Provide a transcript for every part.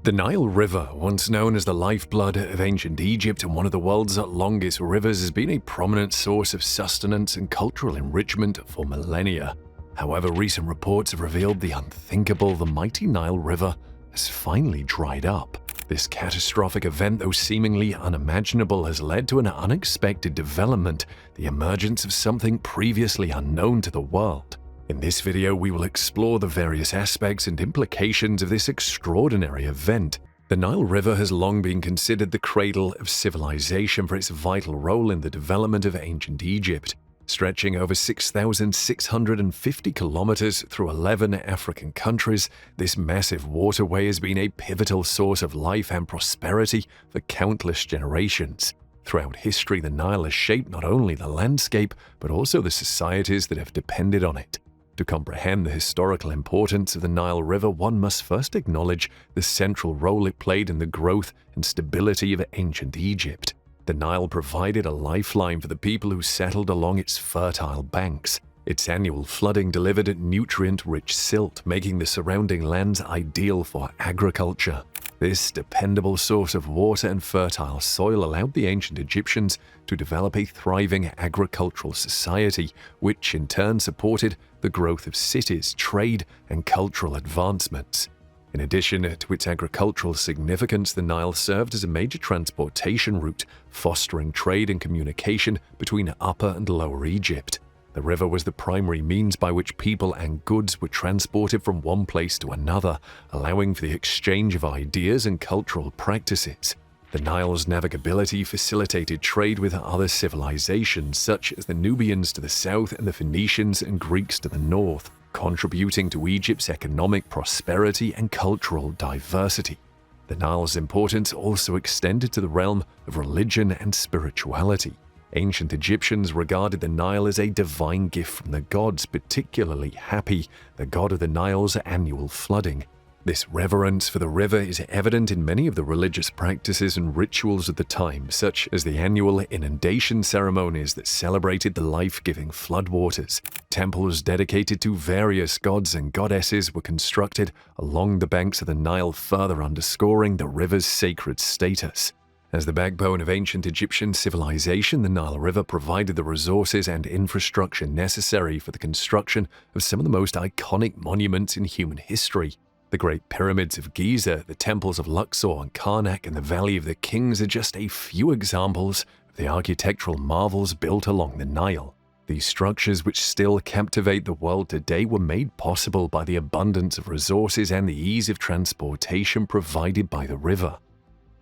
The Nile River, once known as the lifeblood of ancient Egypt and one of the world's longest rivers, has been a prominent source of sustenance and cultural enrichment for millennia. However, recent reports have revealed the unthinkable: the mighty Nile River has finally dried up. This catastrophic event, though seemingly unimaginable, has led to an unexpected development: the emergence of something previously unknown to the world. In this video, we will explore the various aspects and implications of this extraordinary event. The Nile River has long been considered the cradle of civilization for its vital role in the development of ancient Egypt. Stretching over 6,650 kilometers through 11 African countries, this massive waterway has been a pivotal source of life and prosperity for countless generations. Throughout history, the Nile has shaped not only the landscape, but also the societies that have depended on it. To comprehend the historical importance of the Nile River, one must first acknowledge the central role it played in the growth and stability of ancient Egypt. The Nile provided a lifeline for the people who settled along its fertile banks. Its annual flooding delivered nutrient-rich silt, making the surrounding lands ideal for agriculture. This dependable source of water and fertile soil allowed the ancient Egyptians to develop a thriving agricultural society, which in turn supported the growth of cities, trade, and cultural advancements. In addition to its agricultural significance, the Nile served as a major transportation route, fostering trade and communication between Upper and Lower Egypt. The river was the primary means by which people and goods were transported from one place to another, allowing for the exchange of ideas and cultural practices. The Nile's navigability facilitated trade with other civilizations, such as the Nubians to the south and the Phoenicians and Greeks to the north, contributing to Egypt's economic prosperity and cultural diversity. The Nile's importance also extended to the realm of religion and spirituality. Ancient Egyptians regarded the Nile as a divine gift from the gods, particularly Hapi, the god of the Nile's annual flooding. This reverence for the river is evident in many of the religious practices and rituals of the time, such as the annual inundation ceremonies that celebrated the life-giving floodwaters. Temples dedicated to various gods and goddesses were constructed along the banks of the Nile, further underscoring the river's sacred status. As the backbone of ancient Egyptian civilization, the Nile River provided the resources and infrastructure necessary for the construction of some of the most iconic monuments in human history. The Great Pyramids of Giza, the temples of Luxor and Karnak, and the Valley of the Kings are just a few examples of the architectural marvels built along the Nile. These structures, which still captivate the world today, were made possible by the abundance of resources and the ease of transportation provided by the river.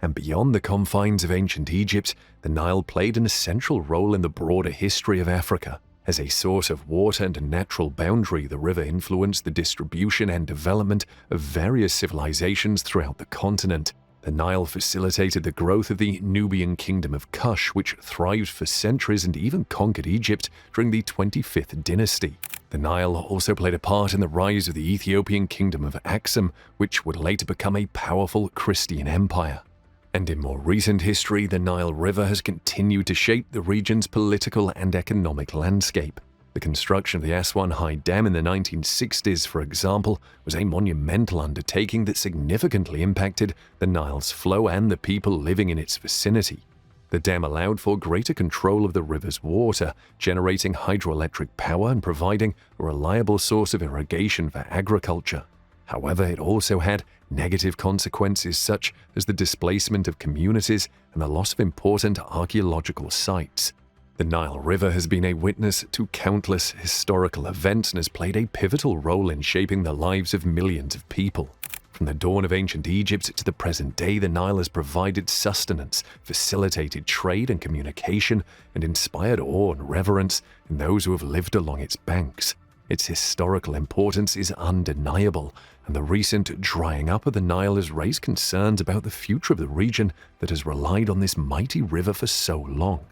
And beyond the confines of ancient Egypt, the Nile played an essential role in the broader history of Africa. As a source of water and a natural boundary, the river influenced the distribution and development of various civilizations throughout the continent. The Nile facilitated the growth of the Nubian kingdom of Kush, which thrived for centuries and even conquered Egypt during the 25th dynasty. The Nile also played a part in the rise of the Ethiopian kingdom of Aksum, which would later become a powerful Christian empire. And in more recent history, the Nile River has continued to shape the region's political and economic landscape. The construction of the Aswan High Dam in the 1960s, for example, was a monumental undertaking that significantly impacted the Nile's flow and the people living in its vicinity. The dam allowed for greater control of the river's water, generating hydroelectric power and providing a reliable source of irrigation for agriculture. However, it also had negative consequences such as the displacement of communities and the loss of important archaeological sites. The Nile River has been a witness to countless historical events and has played a pivotal role in shaping the lives of millions of people. From the dawn of ancient Egypt to the present day, the Nile has provided sustenance, facilitated trade and communication, and inspired awe and reverence in those who have lived along its banks. Its historical importance is undeniable, and the recent drying up of the Nile has raised concerns about the future of the region that has relied on this mighty river for so long.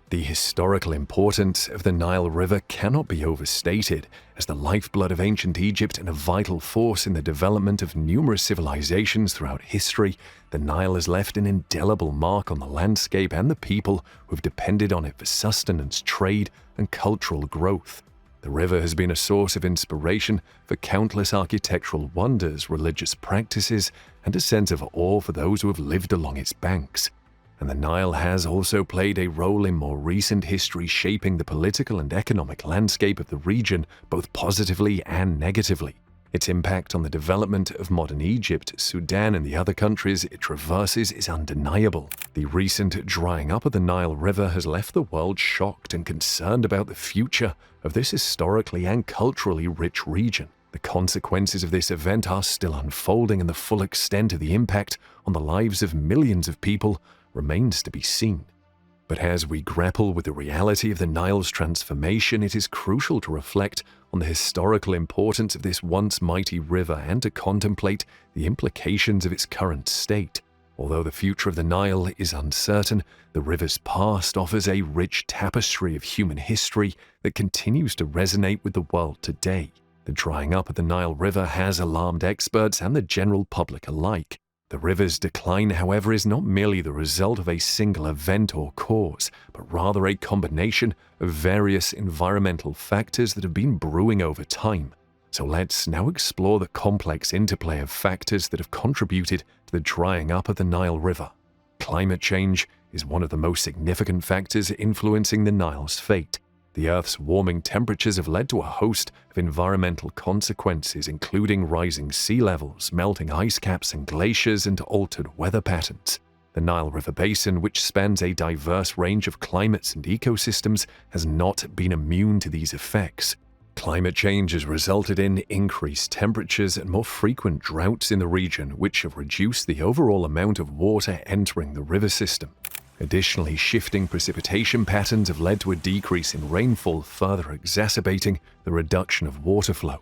The historical importance of the Nile River cannot be overstated. As the lifeblood of ancient Egypt and a vital force in the development of numerous civilizations throughout history, the Nile has left an indelible mark on the landscape and the people who have depended on it for sustenance, trade, and cultural growth. The river has been a source of inspiration for countless architectural wonders, religious practices, and a sense of awe for those who have lived along its banks. And the Nile has also played a role in more recent history shaping the political and economic landscape of the region, both positively and negatively. Its impact on the development of modern Egypt, Sudan, and the other countries it traverses is undeniable. The recent drying up of the Nile River has left the world shocked and concerned about the future of this historically and culturally rich region. The consequences of this event are still unfolding, and the full extent of the impact on the lives of millions of people remains to be seen. But as we grapple with the reality of the Nile's transformation, it is crucial to reflect on the historical importance of this once mighty river and to contemplate the implications of its current state. Although the future of the Nile is uncertain, the river's past offers a rich tapestry of human history that continues to resonate with the world today. The drying up of the Nile River has alarmed experts and the general public alike. The river's decline, however, is not merely the result of a single event or cause, but rather a combination of various environmental factors that have been brewing over time. So let's now explore the complex interplay of factors that have contributed to the drying up of the Nile River. Climate change is one of the most significant factors influencing the Nile's fate. The Earth's warming temperatures have led to a host of environmental consequences, including rising sea levels, melting ice caps and glaciers, and altered weather patterns. The Nile River Basin, which spans a diverse range of climates and ecosystems, has not been immune to these effects. Climate change has resulted in increased temperatures and more frequent droughts in the region, which have reduced the overall amount of water entering the river system. Additionally, shifting precipitation patterns have led to a decrease in rainfall, further exacerbating the reduction of water flow.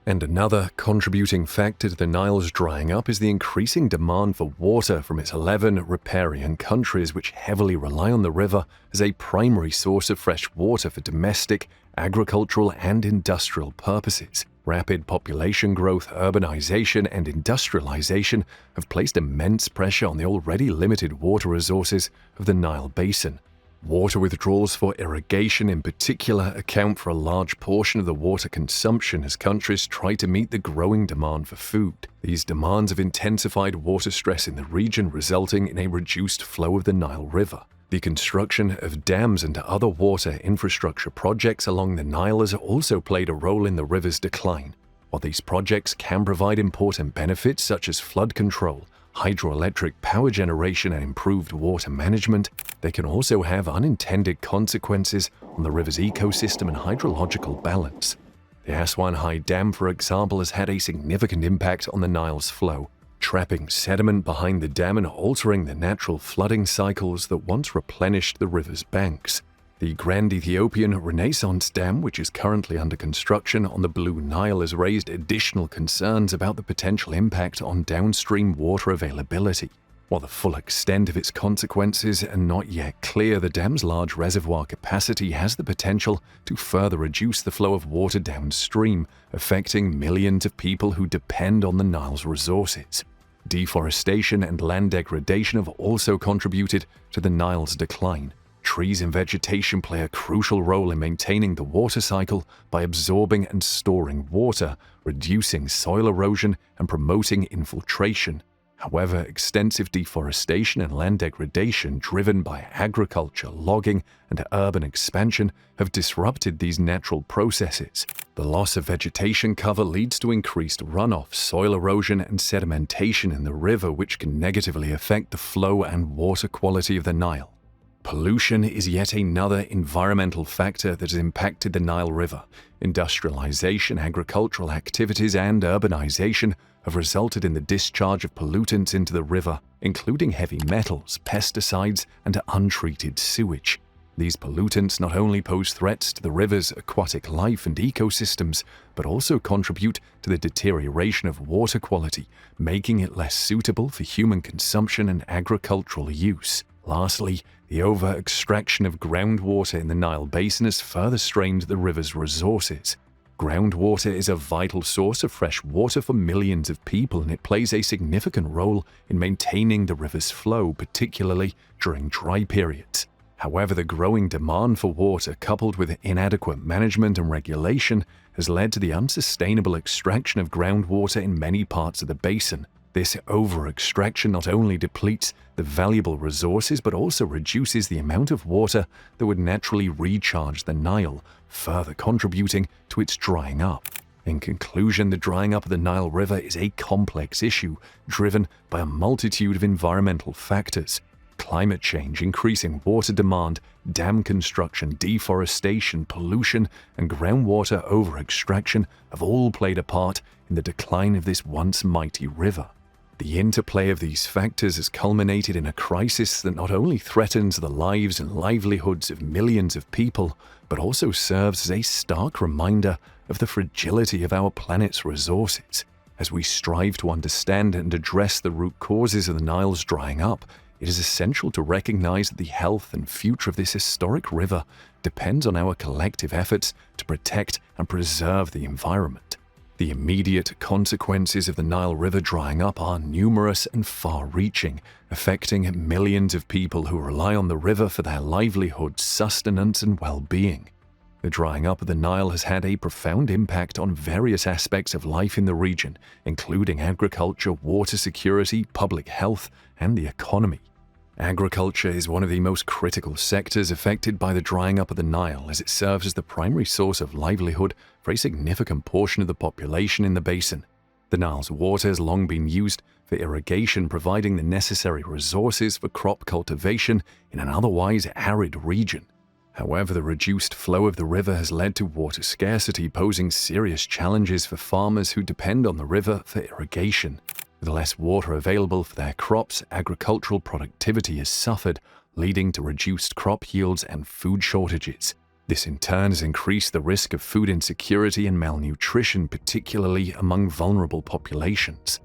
And another contributing factor to the Nile's drying up is the increasing demand for water from its 11 riparian countries, which heavily rely on the river as a primary source of fresh water for domestic, agricultural, and industrial purposes. Rapid population growth, urbanization, and industrialization have placed immense pressure on the already limited water resources of the Nile Basin. Water withdrawals for irrigation in particular account for a large portion of the water consumption as countries try to meet the growing demand for food. These demands have intensified water stress in the region, resulting in a reduced flow of the Nile River. The construction of dams and other water infrastructure projects along the Nile has also played a role in the river's decline. While these projects can provide important benefits such as flood control, hydroelectric power generation, and improved water management, they can also have unintended consequences on the river's ecosystem and hydrological balance. The Aswan High Dam, for example, has had a significant impact on the Nile's flow, trapping sediment behind the dam and altering the natural flooding cycles that once replenished the river's banks. The Grand Ethiopian Renaissance Dam, which is currently under construction on the Blue Nile, has raised additional concerns about the potential impact on downstream water availability. While the full extent of its consequences are not yet clear, the dam's large reservoir capacity has the potential to further reduce the flow of water downstream, affecting millions of people who depend on the Nile's resources. Deforestation and land degradation have also contributed to the Nile's decline. Trees and vegetation play a crucial role in maintaining the water cycle by absorbing and storing water, reducing soil erosion, and promoting infiltration. However, extensive deforestation and land degradation driven by agriculture, logging, and urban expansion have disrupted these natural processes. The loss of vegetation cover leads to increased runoff, soil erosion, and sedimentation in the river, which can negatively affect the flow and water quality of the Nile. Pollution is yet another environmental factor that has impacted the Nile River. Industrialization, agricultural activities, and urbanization have resulted in the discharge of pollutants into the river, including heavy metals, pesticides, and untreated sewage. These pollutants not only pose threats to the river's aquatic life and ecosystems, but also contribute to the deterioration of water quality, making it less suitable for human consumption and agricultural use. Lastly, the over-extraction of groundwater in the Nile Basin has further strained the river's resources. Groundwater is a vital source of fresh water for millions of people, and it plays a significant role in maintaining the river's flow, particularly during dry periods. However, the growing demand for water, coupled with inadequate management and regulation, has led to the unsustainable extraction of groundwater in many parts of the basin. This over-extraction not only depletes the valuable resources but also reduces the amount of water that would naturally recharge the Nile, further contributing to its drying up. In conclusion, the drying up of the Nile River is a complex issue driven by a multitude of environmental factors. Climate change, increasing water demand, dam construction, deforestation, pollution, and groundwater over-extraction have all played a part in the decline of this once mighty river. The interplay of these factors has culminated in a crisis that not only threatens the lives and livelihoods of millions of people, but also serves as a stark reminder of the fragility of our planet's resources. As we strive to understand and address the root causes of the Nile's drying up, it is essential to recognize that the health and future of this historic river depends on our collective efforts to protect and preserve the environment. The immediate consequences of the Nile River drying up are numerous and far-reaching, affecting millions of people who rely on the river for their livelihood, sustenance, and well-being. The drying up of the Nile has had a profound impact on various aspects of life in the region, including agriculture, water security, public health, and the economy. Agriculture is one of the most critical sectors affected by the drying up of the Nile, as it serves as the primary source of livelihood for a significant portion of the population in the basin. The Nile's water has long been used for irrigation, providing the necessary resources for crop cultivation in an otherwise arid region. However, the reduced flow of the river has led to water scarcity, posing serious challenges for farmers who depend on the river for irrigation. With less water available for their crops, agricultural productivity has suffered, leading to reduced crop yields and food shortages. This in turn has increased the risk of food insecurity and malnutrition, particularly among vulnerable populations.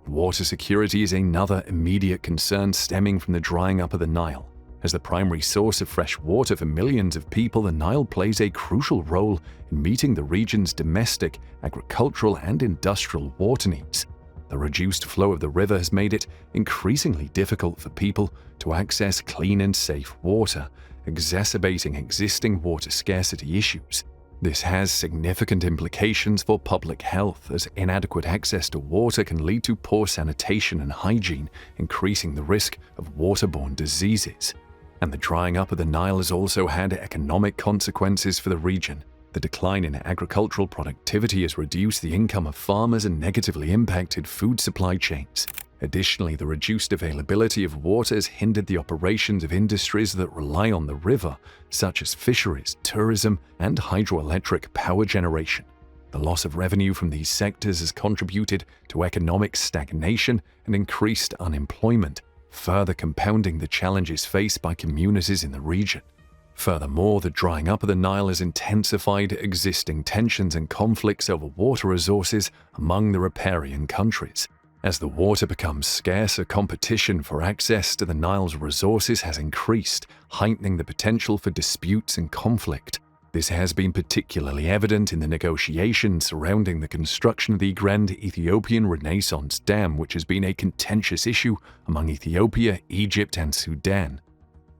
Water security is another immediate concern stemming from the drying up of the Nile. As the primary source of fresh water for millions of people, the Nile plays a crucial role in meeting the region's domestic, agricultural, and industrial water needs. The reduced flow of the river has made it increasingly difficult for people to access clean and safe water, exacerbating existing water scarcity issues. This has significant implications for public health, as inadequate access to water can lead to poor sanitation and hygiene, increasing the risk of waterborne diseases. And the drying up of the Nile has also had economic consequences for the region. The decline in agricultural productivity has reduced the income of farmers and negatively impacted food supply chains. Additionally, the reduced availability of water has hindered the operations of industries that rely on the river, such as fisheries, tourism, and hydroelectric power generation. The loss of revenue from these sectors has contributed to economic stagnation and increased unemployment, further compounding the challenges faced by communities in the region. Furthermore, the drying up of the Nile has intensified existing tensions and conflicts over water resources among the riparian countries. As the water becomes scarcer, competition for access to the Nile's resources has increased, heightening the potential for disputes and conflict. This has been particularly evident in the negotiations surrounding the construction of the Grand Ethiopian Renaissance Dam, which has been a contentious issue among Ethiopia, Egypt, and Sudan.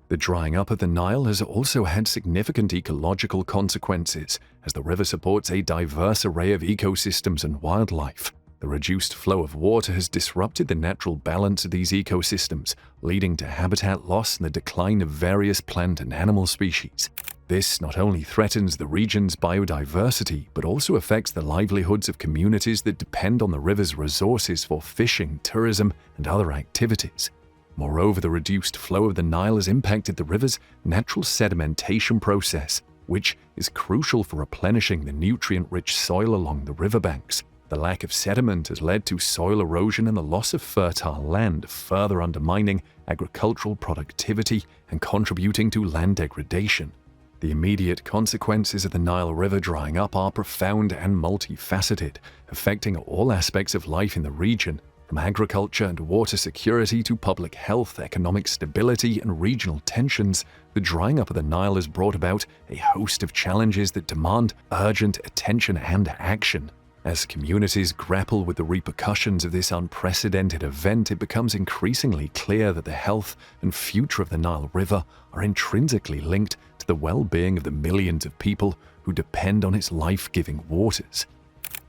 The drying up of the Nile has also had significant ecological consequences, as the river supports a diverse array of ecosystems and wildlife. The reduced flow of water has disrupted the natural balance of these ecosystems, leading to habitat loss and the decline of various plant and animal species. This not only threatens the region's biodiversity, but also affects the livelihoods of communities that depend on the river's resources for fishing, tourism, and other activities. Moreover, the reduced flow of the Nile has impacted the river's natural sedimentation process, which is crucial for replenishing the nutrient-rich soil along the riverbanks. The lack of sediment has led to soil erosion and the loss of fertile land, further undermining agricultural productivity and contributing to land degradation. The immediate consequences of the Nile River drying up are profound and multifaceted, affecting all aspects of life in the region, from agriculture and water security to public health, economic stability, and regional tensions. The drying up of the Nile has brought about a host of challenges that demand urgent attention and action. As communities grapple with the repercussions of this unprecedented event, it becomes increasingly clear that the health and future of the Nile River are intrinsically linked to the well-being of the millions of people who depend on its life-giving waters.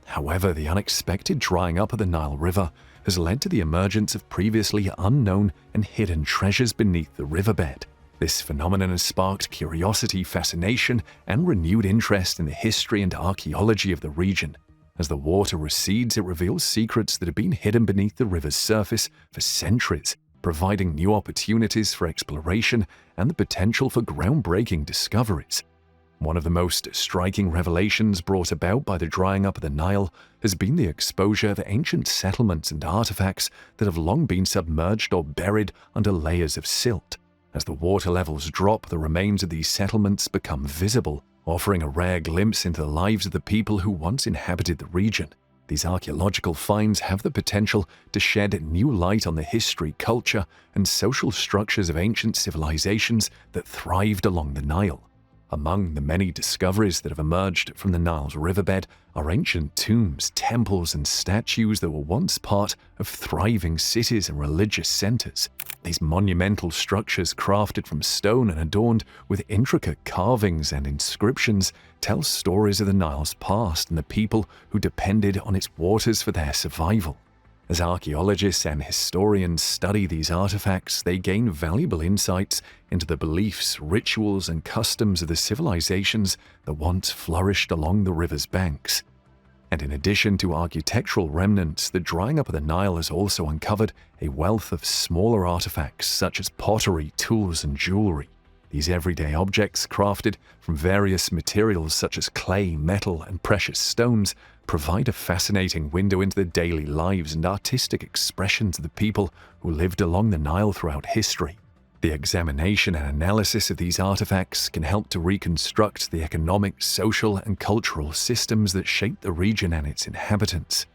However, the unexpected drying up of the Nile River has led to the emergence of previously unknown and hidden treasures beneath the riverbed. This phenomenon has sparked curiosity, fascination, and renewed interest in the history and archaeology of the region. As the water recedes, it reveals secrets that have been hidden beneath the river's surface for centuries, providing new opportunities for exploration and the potential for groundbreaking discoveries. One of the most striking revelations brought about by the drying up of the Nile has been the exposure of ancient settlements and artifacts that have long been submerged or buried under layers of silt. As the water levels drop, the remains of these settlements become visible, offering a rare glimpse into the lives of the people who once inhabited the region. These archaeological finds have the potential to shed new light on the history, culture, and social structures of ancient civilizations that thrived along the Nile. Among the many discoveries that have emerged from the Nile's riverbed are ancient tombs, temples, and statues that were once part of thriving cities and religious centers. These monumental structures, crafted from stone and adorned with intricate carvings and inscriptions, tell stories of the Nile's past and the people who depended on its waters for their survival. As archaeologists and historians study these artifacts, they gain valuable insights into the beliefs, rituals, and customs of the civilizations that once flourished along the river's banks. And in addition to architectural remnants, the drying up of the Nile has also uncovered a wealth of smaller artifacts such as pottery, tools, and jewelry. These everyday objects, crafted from various materials such as clay, metal, and precious stones, provide a fascinating window into the daily lives and artistic expressions of the people who lived along the Nile throughout history. The examination and analysis of these artifacts can help to reconstruct the economic, social, and cultural systems that shaped the region and its inhabitants.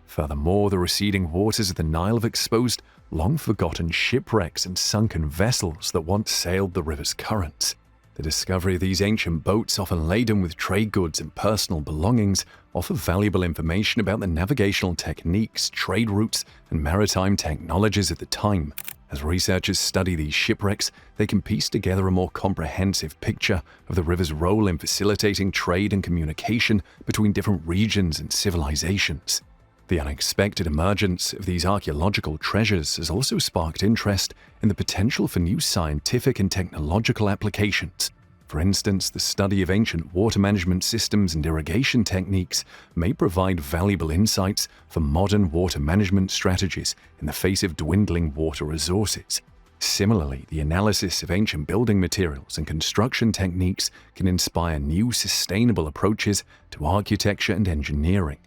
Furthermore, the receding waters of the Nile have exposed long-forgotten shipwrecks and sunken vessels that once sailed the river's currents. The discovery of these ancient boats, often laden with trade goods and personal belongings, offer valuable information about the navigational techniques, trade routes, and maritime technologies of the time. As researchers study these shipwrecks, they can piece together a more comprehensive picture of the river's role in facilitating trade and communication between different regions and civilizations. The unexpected emergence of these archaeological treasures has also sparked interest in the potential for new scientific and technological applications. For instance, the study of ancient water management systems and irrigation techniques may provide valuable insights for modern water management strategies in the face of dwindling water resources. Similarly, the analysis of ancient building materials and construction techniques can inspire new sustainable approaches to architecture and engineering.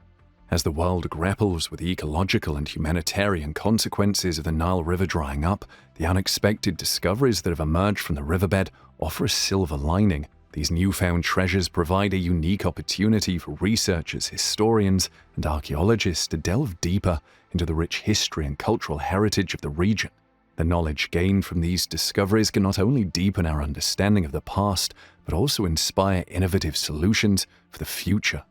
As the world grapples with the ecological and humanitarian consequences of the Nile River drying up, the unexpected discoveries that have emerged from the riverbed offer a silver lining. These newfound treasures provide a unique opportunity for researchers, historians, and archaeologists to delve deeper into the rich history and cultural heritage of the region. The knowledge gained from these discoveries can not only deepen our understanding of the past, but also inspire innovative solutions for the future.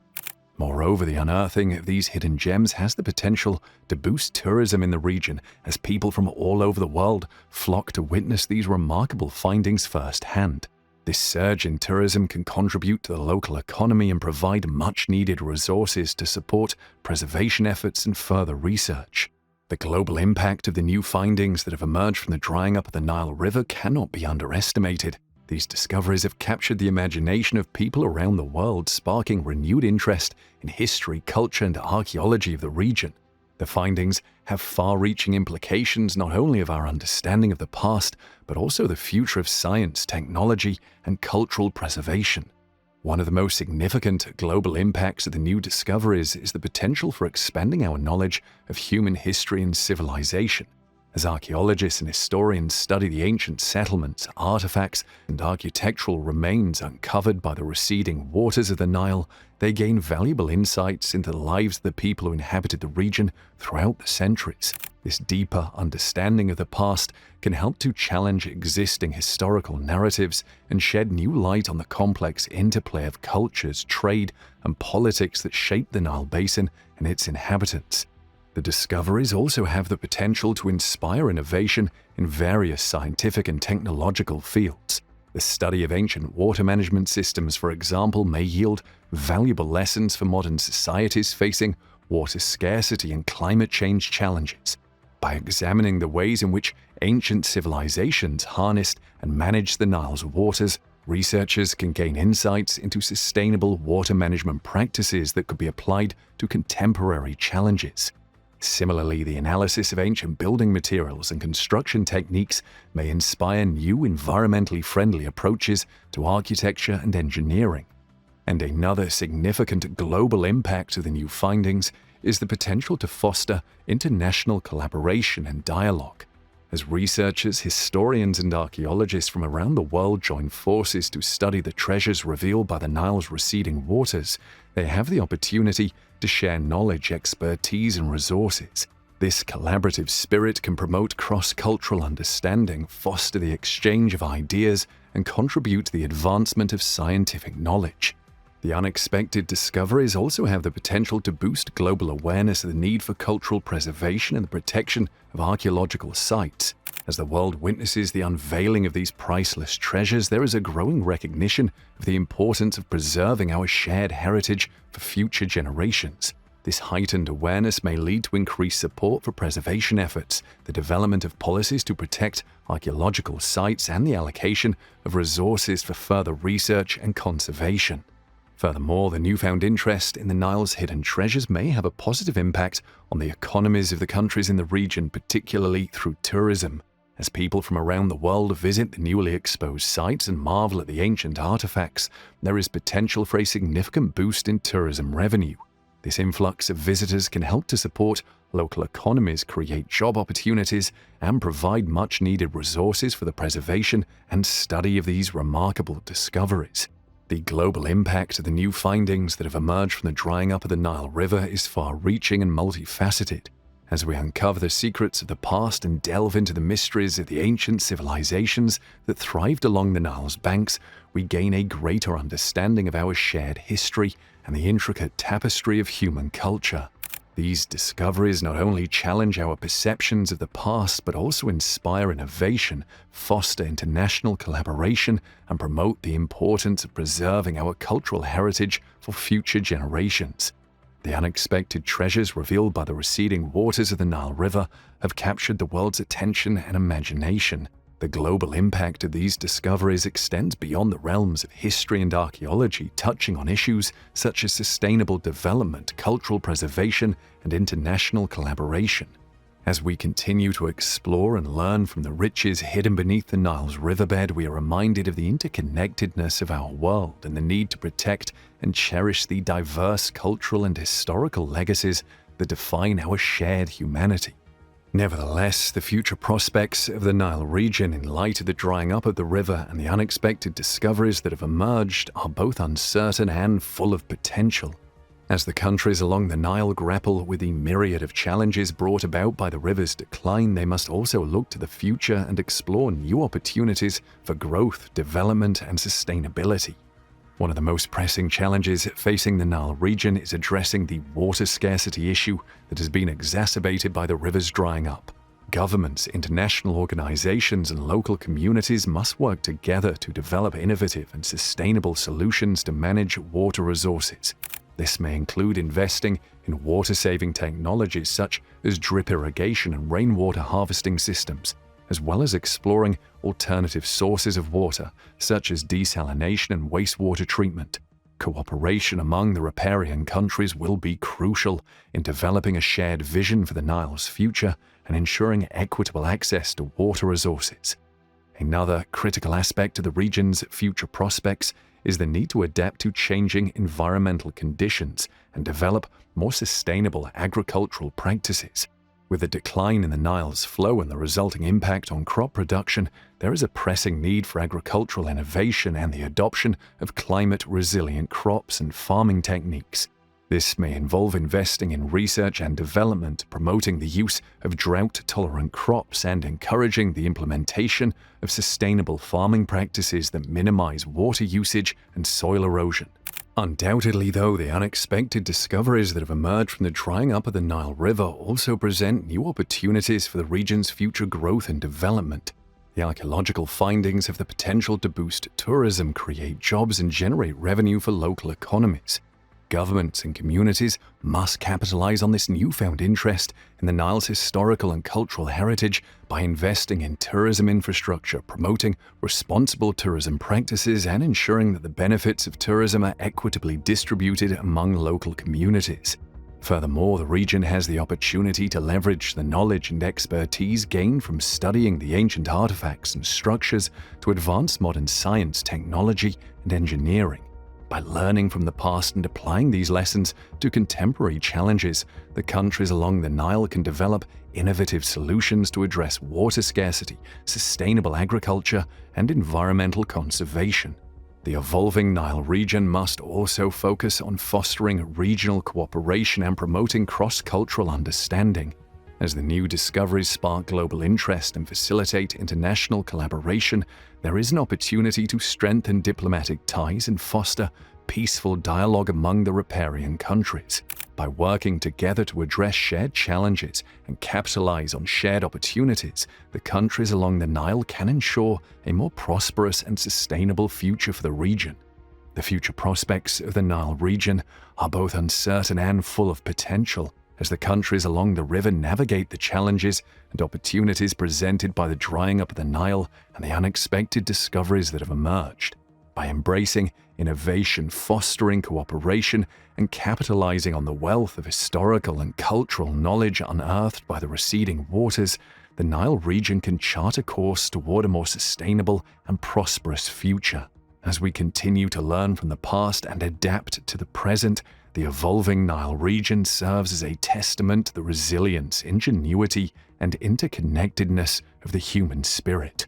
Moreover, the unearthing of these hidden gems has the potential to boost tourism in the region as people from all over the world flock to witness these remarkable findings firsthand. This surge in tourism can contribute to the local economy and provide much-needed resources to support preservation efforts and further research. The global impact of the new findings that have emerged from the drying up of the Nile River cannot be underestimated. These discoveries have captured the imagination of people around the world, sparking renewed interest in history, culture, and archaeology of the region. The findings have far-reaching implications not only of our understanding of the past, but also the future of science, technology, and cultural preservation. One of the most significant global impacts of the new discoveries is the potential for expanding our knowledge of human history and civilization. As archaeologists and historians study the ancient settlements, artifacts, and architectural remains uncovered by the receding waters of the Nile, they gain valuable insights into the lives of the people who inhabited the region throughout the centuries. This deeper understanding of the past can help to challenge existing historical narratives and shed new light on the complex interplay of cultures, trade, and politics that shaped the Nile Basin and its inhabitants. The discoveries also have the potential to inspire innovation in various scientific and technological fields. The study of ancient water management systems, for example, may yield valuable lessons for modern societies facing water scarcity, and climate change challenges. By examining the ways in which ancient civilizations harnessed and managed the Nile's waters, researchers can gain insights into sustainable water management practices that could be applied to contemporary challenges. Similarly, the analysis of ancient building materials and construction techniques may inspire new environmentally friendly approaches to architecture and engineering. And another significant global impact of the new findings is the potential to foster international collaboration and dialogue. As researchers, historians, and archaeologists from around the world join forces to study the treasures revealed by the Nile's receding waters, they have the opportunity to share knowledge, expertise, and resources. This collaborative spirit can promote cross-cultural understanding, foster the exchange of ideas, and contribute to the advancement of scientific knowledge. The unexpected discoveries also have the potential to boost global awareness of the need for cultural preservation and the protection of archaeological sites. As the world witnesses the unveiling of these priceless treasures, there is a growing recognition of the importance of preserving our shared heritage for future generations. This heightened awareness may lead to increased support for preservation efforts, the development of policies to protect archaeological sites, and the allocation of resources for further research and conservation. Furthermore, the newfound interest in the Nile's hidden treasures may have a positive impact on the economies of the countries in the region, particularly through tourism. As people from around the world visit the newly exposed sites and marvel at the ancient artifacts, there is potential for a significant boost in tourism revenue. This influx of visitors can help to support local economies, create job opportunities, and provide much-needed resources for the preservation and study of these remarkable discoveries. The global impact of the new findings that have emerged from the drying up of the Nile River is far-reaching and multifaceted. As we uncover the secrets of the past and delve into the mysteries of the ancient civilizations that thrived along the Nile's banks, we gain a greater understanding of our shared history and the intricate tapestry of human culture. These discoveries not only challenge our perceptions of the past, but also inspire innovation, foster international collaboration, and promote the importance of preserving our cultural heritage for future generations. The unexpected treasures revealed by the receding waters of the Nile River have captured the world's attention and imagination. The global impact of these discoveries extends beyond the realms of history and archaeology, touching on issues such as sustainable development, cultural preservation, and international collaboration. As we continue to explore and learn from the riches hidden beneath the Nile's riverbed, we are reminded of the interconnectedness of our world and the need to protect and cherish the diverse cultural and historical legacies that define our shared humanity. Nevertheless, the future prospects of the Nile region in light of the drying up of the river and the unexpected discoveries that have emerged are both uncertain and full of potential. As the countries along the Nile grapple with the myriad of challenges brought about by the river's decline, they must also look to the future and explore new opportunities for growth, development, and sustainability. One of the most pressing challenges facing the Nile region is addressing the water scarcity issue that has been exacerbated by the river's drying up. Governments, international organizations, and local communities must work together to develop innovative and sustainable solutions to manage water resources. This may include investing in water-saving technologies such as drip irrigation and rainwater harvesting systems, as well as exploring alternative sources of water, such as desalination and wastewater treatment. Cooperation among the riparian countries will be crucial in developing a shared vision for the Nile's future and ensuring equitable access to water resources. Another critical aspect of the region's future prospects is the need to adapt to changing environmental conditions and develop more sustainable agricultural practices. With the decline in the Nile's flow and the resulting impact on crop production, there is a pressing need for agricultural innovation and the adoption of climate-resilient crops and farming techniques. This may involve investing in research and development, promoting the use of drought-tolerant crops, and encouraging the implementation of sustainable farming practices that minimize water usage and soil erosion. Undoubtedly, though, the unexpected discoveries that have emerged from the drying up of the Nile River also present new opportunities for the region's future growth and development. The archaeological findings have the potential to boost tourism, create jobs, and generate revenue for local economies. governments and communities must capitalize on this newfound interest in the Nile's historical and cultural heritage by investing in tourism infrastructure, promoting responsible tourism practices, and ensuring that the benefits of tourism are equitably distributed among local communities. Furthermore, the region has the opportunity to leverage the knowledge and expertise gained from studying the ancient artifacts and structures to advance modern science, technology, and engineering. By learning from the past and applying these lessons to contemporary challenges, the countries along the Nile can develop innovative solutions to address water scarcity, sustainable agriculture, and environmental conservation. The evolving Nile region must also focus on fostering regional cooperation and promoting cross-cultural understanding. As the new discoveries spark global interest and facilitate international collaboration, there is an opportunity to strengthen diplomatic ties and foster peaceful dialogue among the riparian countries. By working together to address shared challenges and capitalize on shared opportunities, the countries along the Nile can ensure a more prosperous and sustainable future for the region. The future prospects of the Nile region are both uncertain and full of potential, as the countries along the river navigate the challenges and opportunities presented by the drying up of the Nile and the unexpected discoveries that have emerged. By embracing innovation, fostering cooperation, and capitalizing on the wealth of historical and cultural knowledge unearthed by the receding waters, the Nile region can chart a course toward a more sustainable and prosperous future. As we continue to learn from the past and adapt to the present, the evolving Nile region serves as a testament to the resilience, ingenuity, and interconnectedness of the human spirit.